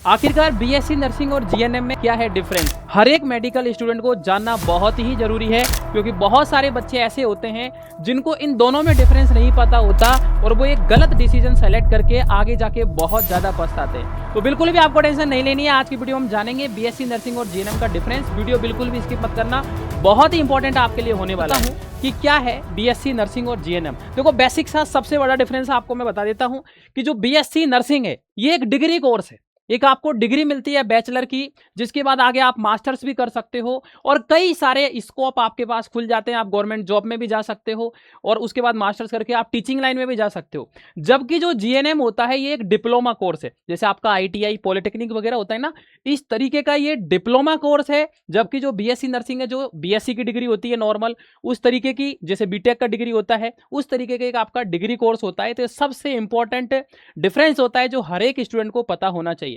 आखिरकार BSc nursing और GNM में क्या है डिफरेंस, हर एक मेडिकल स्टूडेंट को जानना बहुत ही जरूरी है, क्योंकि बहुत सारे बच्चे ऐसे होते हैं जिनको इन दोनों में डिफरेंस नहीं पता होता और वो एक गलत डिसीजन सेलेक्ट करके आगे जाके बहुत ज्यादा पछताते हैं। तो बिल्कुल भी आपको टेंशन नहीं लेनी है। आज की वीडियो हम जानेंगे बीएससी नर्सिंग और जीएनएम का डिफरेंस। वीडियो बिल्कुल भी स्किप मत करना, बहुत ही इंपॉर्टेंट आपके लिए होने वाला है कि क्या है बीएससी नर्सिंग और जीएनएम। देखो बेसिक सा सबसे बड़ा डिफरेंस आपको मैं बता देता हूं कि जो बीएससी नर्सिंग है ये एक डिग्री कोर्स है, एक आपको डिग्री मिलती है बैचलर की, जिसके बाद आगे आप मास्टर्स भी कर सकते हो और कई सारे स्कोप आपके पास खुल जाते हैं। आप गवर्नमेंट जॉब में भी जा सकते हो और उसके बाद मास्टर्स करके आप टीचिंग लाइन में भी जा सकते हो। जबकि जो जीएनएम होता है ये एक डिप्लोमा कोर्स है, जैसे आपका आईटीआई पॉलिटेक्निक वगैरह होता है ना, इस तरीके का ये डिप्लोमा कोर्स है। जबकि जो बीएससी नर्सिंग है, जो बीएससी की डिग्री होती है नॉर्मल, उस तरीके की जैसे बीटेक का डिग्री होता है, उस तरीके का एक आपका डिग्री कोर्स होता है। तो सबसे इंपॉर्टेंट डिफरेंस होता है जो हर एक स्टूडेंट को पता होना चाहिए।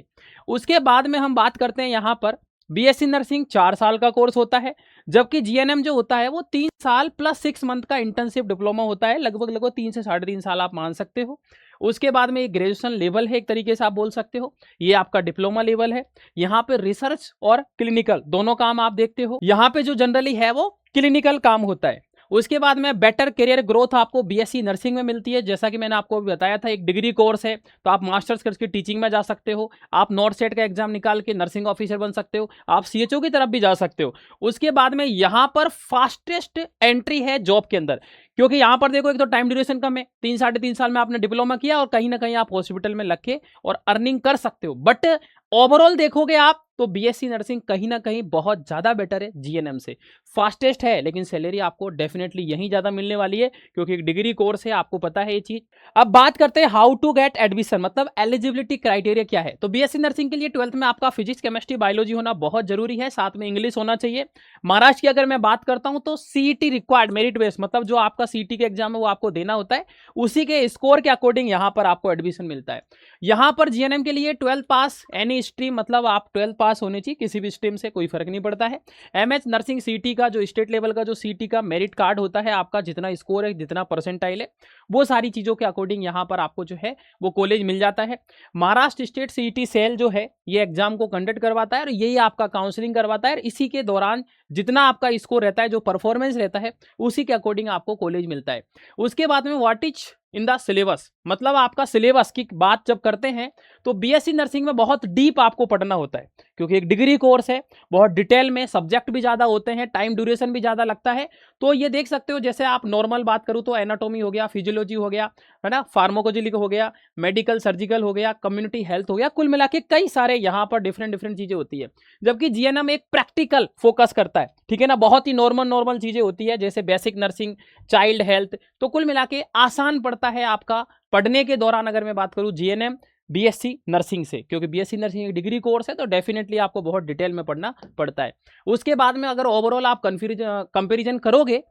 उसके बाद में हम बात करते हैं यहां पर बीएससी नर्सिंग 4 साल का कोर्स होता है, जबकि जीएनएम जो होता है वो 3 साल प्लस 6 मंथ का इंटर्नशिप डिप्लोमा होता है। लगभग 3 से 3.5 साल आप मान सकते हो। उसके बाद में एक ग्रेजुएशन लेवल है, एक तरीके से आप बोल सकते हो ये आपका डिप्लोमा लेवल है। यहाँ पे रिसर्च और क्लिनिकल दोनों काम आप देखते हो। यहाँ पे जो जनरली है वो क्लिनिकल काम होता है। उसके बाद में बेटर करियर ग्रोथ आपको बीएससी नर्सिंग में मिलती है। जैसा कि मैंने आपको बताया था, एक डिग्री कोर्स है, तो आप मास्टर्स करके टीचिंग में जा सकते हो, आप नॉट सेट का एग्जाम निकाल के नर्सिंग ऑफिसर बन सकते हो, आप सीएचओ की तरफ भी जा सकते हो। उसके बाद में यहाँ पर फास्टेस्ट एंट्री है जॉब के अंदर, क्योंकि यहाँ पर देखो एक तो टाइम ड्यूरेशन कम है, 3-3.5 साल में आपने डिप्लोमा किया और कहीं ना कहीं आप हॉस्पिटल में लग के और अर्निंग कर सकते हो। बट ओवरऑल देखोगे आप तो बीएससी नर्सिंग कहीं ना कहीं बहुत ज्यादा बेटर है जीएनएम से। फास्टेस्ट है, लेकिन सैलरी आपको डेफिनेटली यहीं ज्यादा मिलने वाली है, क्योंकि एक डिग्री कोर्स है, आपको पता है ये चीज। अब बात करते हैं हाउ टू गेट एडमिशन, मतलब एलिजिबिलिटी क्राइटेरिया क्या है। तो बीएससी नर्सिंग के लिए 12th में आपका फिजिक्स केमिस्ट्री बायोलॉजी होना बहुत जरूरी है, साथ में इंग्लिश होना चाहिए। महाराष्ट्र की अगर मैं बात करता हूं तो सीईटी रिक्वायर्ड मेरिट बेस, मतलब जो आपका सीईटी के एग्जाम है वो आपको देना होता है, उसी के स्कोर के अकॉर्डिंग यहां पर आपको एडमिशन मिलता है। यहां पर जीएनएम के लिए 12th पास एनी स्ट्रीम, मतलब आप 12th पास होने चाहिए किसी भी स्ट्रीम से, कोई फर्क नहीं पड़ता है। एमएच नर्सिंग सीटी का जो स्टेट लेवल का जो सीटी का मेरिट कार्ड होता है, आपका जितना स्कोर है, जितना परसेंटाइल है, वो सारी चीजों के अकॉर्डिंग यहां पर आपको जो है वो कॉलेज मिल जाता है। महाराष्ट्र स्टेट सीईटी सेल जो है ये एग्जाम को कंडक्ट करवाता है और यही आपका काउंसलिंग करवाता है। इसी के दौरान जितना आपका स्कोर रहता है, जो परफॉर्मेंस रहता है, उसी के अकॉर्डिंग आपको कॉलेज मिलता है। उसके बाद में what is in the syllabus, मतलब आपका सिलेबस की बात जब करते हैं तो बीएससी नर्सिंग में बहुत डीप आपको पढ़ना होता है, क्योंकि एक डिग्री कोर्स है, बहुत डिटेल में सब्जेक्ट भी ज्यादा होते हैं, टाइम ड्यूरेशन भी ज्यादा लगता है। तो ये देख सकते हो, जैसे आप नॉर्मल बात करूं तो एनाटॉमी हो गया, फिजियोलॉजी हो गया, है ना, फार्माकोलॉजी हो गया, मेडिकल सर्जिकल हो गया, कम्युनिटी हेल्थ हो गया, कुल मिला के कई सारे यहाँ पर डिफरेंट चीजें होती है। जबकि जीएनएम एक प्रैक्टिकल फोकस करता है, ठीक है ना, बहुत ही नॉर्मल चीजें होती है, जैसे बेसिक नर्सिंग, चाइल्ड हेल्थ। तो कुल मिला के आसान पड़ता है आपका पढ़ने के दौरान, अगर मैं बात करूं जीएनएम बीएससी नर्सिंग से, क्योंकि बीएससी नर्सिंग एक डिग्री कोर्स है, तो डेफिनेटली आपको बहुत डिटेल में पढ़ना पड़ता है। उसके बाद में अगर ओवरऑल आप कंपैरिजन करोगे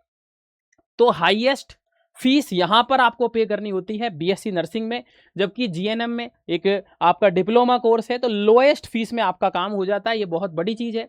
तो हाईएस्ट फीस यहां पर आपको पे करनी होती है बीएससी नर्सिंग में, जबकि जीएनएम में एक आपका डिप्लोमा कोर्स है, तो लोएस्ट फीस में आपका काम हो जाता है। ये बहुत बड़ी चीज है।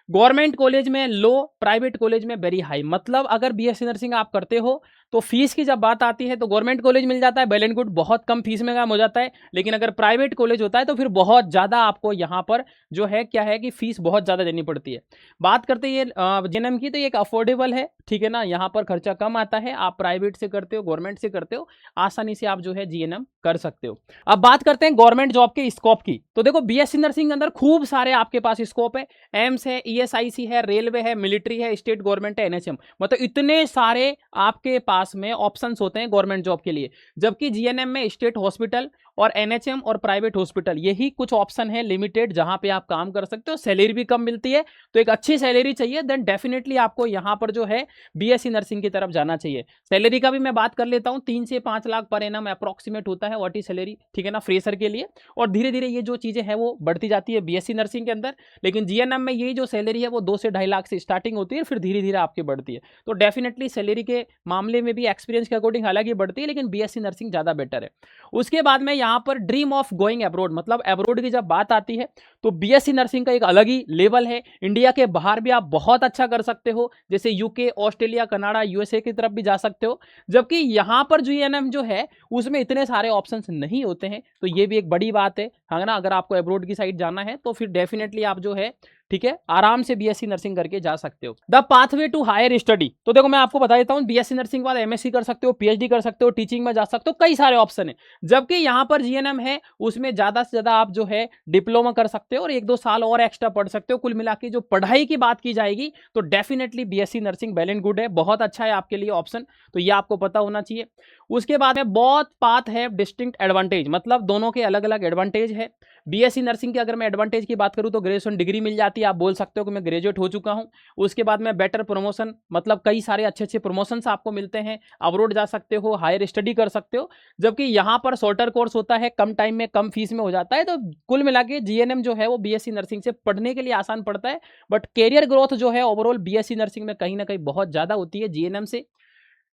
गवर्नमेंट कॉलेज में लो, प्राइवेट कॉलेज में वेरी हाई, मतलब अगर बीएससी नर्सिंग आप करते हो तो फीस की जब बात आती है तो गवर्नमेंट कॉलेज मिल जाता है, वेल एंड गुड, बहुत कम फीस में काम हो जाता है। लेकिन अगर प्राइवेट कॉलेज होता है तो फिर बहुत ज्यादा आपको यहाँ पर जो है क्या है कि फीस बहुत ज्यादा देनी पड़ती है। बात करते हैं जीएनएम की, तो ये एक अफोर्डेबल है, ठीक है ना, यहाँ पर खर्चा कम आता है। आप प्राइवेट से करते हो, गवर्नमेंट से करते हो, आसानी से आप जो है जीएनएम कर सकते हो। अब बात करते हैं गवर्नमेंट जॉब के स्कोप की। तो देखो बीएससी नर्सिंग के अंदर खूब सारे आपके पास स्कोप है, एम्स है, ईएसआईसी है, रेलवे है, मिलिट्री है, स्टेट गवर्नमेंट है, एनएचएम, मतलब इतने सारे आपके पास में ऑप्शंस होते हैं गवर्नमेंट जॉब के लिए। जबकि जीएनएम में स्टेट हॉस्पिटल और एनएचएम और प्राइवेट हॉस्पिटल, यही कुछ ऑप्शन है लिमिटेड जहां पे आप काम कर सकते हो। सैलरी भी कम मिलती है, तो एक अच्छी सैलरी चाहिए देन डेफिनेटली आपको यहां पर जो है बीएससी नर्सिंग की तरफ जाना चाहिए। सैलरी का भी मैं बात कर लेता हूं, 3 से 5 लाख पर एनम अप्रोक्सीमेट होता है व्हाट इज सैलरी, ठीक है ना, फ्रेशर के लिए। और धीरे धीरे ये जो चीजें हैं वो बढ़ती जाती है बीएससी नर्सिंग के अंदर। लेकिन जीएनएम में यही जो सैलरी सैलरी है वो 2 से 2.5 लाख से स्टार्टिंग होती है, फिर धीरे धीरे आपकी बढ़ती है। तो डेफिनेटली सैलरी के मामले में भी एक्सपीरियंस के अकॉर्डिंग हालांकि बढ़ती है, लेकिन बीएससी नर्सिंग ज़्यादा बेटर है। उसके बाद में यहाँ पर ड्रीम ऑफ गोइंग अब्रोड, मतलब अब्रोड की जब बात आती है तो बीएससी नर्सिंग का एक अलग ही लेवल है। इंडिया के बाहर भी आप बहुत अच्छा कर सकते हो, जैसे यूके, ऑस्ट्रेलिया, कनाडा, यूएसए की तरफ भी जा सकते हो। जबकि यहाँ पर जीएनएम जो है उसमें इतने सारे ऑप्शंस नहीं होते हैं, तो ये भी एक बड़ी बात है ना। अगर आपको अब्रोड की साइड जाना है तो फिर डेफिनेटली आप जो है ठीक है आराम से बीएससी नर्सिंग करके जा सकते हो। The pathway to higher study, तो देखो मैं आपको बता देता हूँ, बीएससी नर्सिंग के बाद एमएससी कर सकते हो, पीएचडी कर सकते हो, टीचिंग में जा सकते हो, कई सारे ऑप्शन है। जबकि यहाँ पर जीएनएम है उसमें ज्यादा से ज्यादा आप जो है डिप्लोमा कर सकते हो और 1-2 साल और एक्स्ट्रा पढ़ सकते हो। कुल मिला के जो पढ़ाई की बात की जाएगी तो definitely BSc nursing well and good है, बहुत अच्छा है आपके लिए ऑप्शन, तो ये आपको पता होना चाहिए। उसके बाद में बहुत पाथ है डिस्टिंक्ट एडवांटेज, मतलब दोनों के अलग अलग एडवांटेज है। बीएससी नर्सिंग की अगर मैं एडवांटेज की बात करूं तो ग्रेजुएशन डिग्री मिल जाती है, आप बोल सकते हो कि मैं ग्रेजुएट हो चुका हूं। उसके बाद में बेटर प्रमोशन, मतलब कई सारे अच्छे अच्छे प्रमोशंस आपको मिलते हैं, अब्रॉड जा सकते हो, हायर स्टडी कर सकते हो। जबकि यहाँ पर शॉर्टर कोर्स होता है, कम टाइम में कम फीस में हो जाता है। तो कुल मिला के जीएनएम जो है वो बीएससी नर्सिंग से पढ़ने के लिए आसान पड़ता है, बट कैरियर ग्रोथ जो है ओवरऑल बीएससी नर्सिंग में कहीं ना कहीं बहुत ज्यादा होती है जीएनएम से।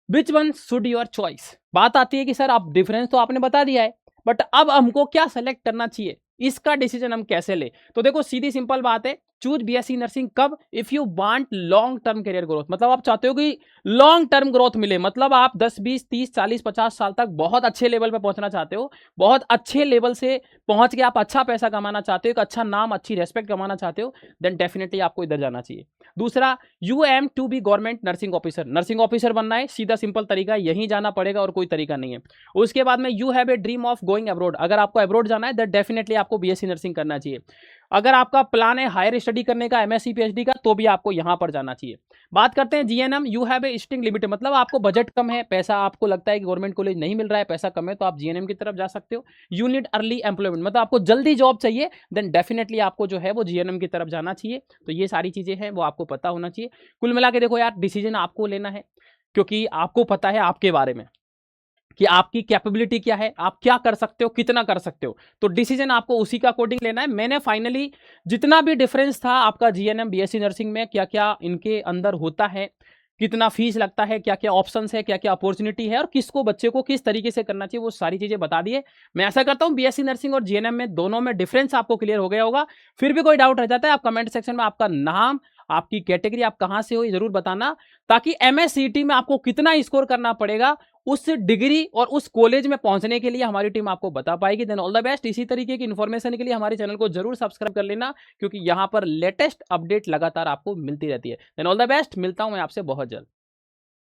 Which one should your choice, बात आती है कि सर आप डिफरेंस तो आपने बता दिया है, बट अब हमको क्या सेलेक्ट करना चाहिए, इसका डिसीजन हम कैसे ले। तो देखो सीधी सिंपल बात है, चूज बीएससी नर्सिंग कब, if you want long term career growth, मतलब आप चाहते हो कि लॉन्ग टर्म ग्रोथ मिले, मतलब आप 10 20 30 40 50 साल तक बहुत अच्छे लेवल पे पहुंचना चाहते हो, बहुत अच्छे लेवल से पहुंच के आप अच्छा पैसा कमाना चाहते हो, एक अच्छा नाम, अच्छी रेस्पेक्ट कमाना चाहते हो, देन डेफिनेटली आपको इधर जाना चाहिए। दूसरा, you aim to be government nursing officer, nursing officer बनना है, सीधा सिंपल तरीका यहीं जाना पड़ेगा और कोई तरीका नहीं है। उसके बाद में you have a dream of going abroad, अगर आपको अब्रॉड जाना है देन डेफिनेटली आपको बीएससी नर्सिंग करना चाहिए। अगर आपका प्लान है हायर स्टडी करने का, एमएससी पीएचडी का, तो भी आपको यहां पर जाना चाहिए। बात करते हैं GNM, you have a sting limit, मतलब आपको बजट कम है, पैसा आपको लगता है कि गवर्नमेंट कॉलेज नहीं मिल रहा है, पैसा कम है, तो आप जीएनएम की तरफ जा सकते हो। यू नीड अर्ली एम्प्लॉयमेंट, मतलब आपको जल्दी जॉब चाहिए, देन डेफिनेटली आपको जो है वो जीएनएम की तरफ जाना चाहिए। तो ये सारी चीजें हैं वो आपको पता होना चाहिए। कुल मिला के देखो यार, डिसीजन आपको लेना है, क्योंकि आपको पता है आपके बारे में कि आपकी कैपेबिलिटी क्या है, आप क्या कर सकते हो, कितना कर सकते हो, तो डिसीजन आपको उसी का अकॉर्डिंग लेना है। मैंने फाइनली जितना भी डिफरेंस था आपका जीएनएम बीएससी नर्सिंग में, क्या क्या इनके अंदर होता है, कितना फीस लगता है, क्या क्या ऑप्शंस है, क्या क्या अपॉर्चुनिटी है और किसको बच्चे को किस तरीके से करना चाहिए, वो सारी चीजें बता दिए। मैं ऐसा करता हूं बीएससी नर्सिंग और जीएनएम में दोनों में डिफरेंस आपको क्लियर हो गया होगा। फिर भी कोई डाउट रह जाता है, आप कमेंट सेक्शन में आपका नाम, आपकी कैटेगरी, आप कहां से हो, ये जरूर बताना, ताकि एमएससीटी में आपको कितना स्कोर करना पड़ेगा उस डिग्री और उस कॉलेज में पहुंचने के लिए हमारी टीम आपको बता पाएगी। Then all the best. इसी तरीके की इन्फॉर्मेशन के लिए हमारे चैनल को जरूर सब्सक्राइब कर लेना, क्योंकि यहां पर लेटेस्ट अपडेट लगातार आपको मिलती रहती है। देन ऑल द बेस्ट, मिलता हूं मैं आपसे बहुत जल्द।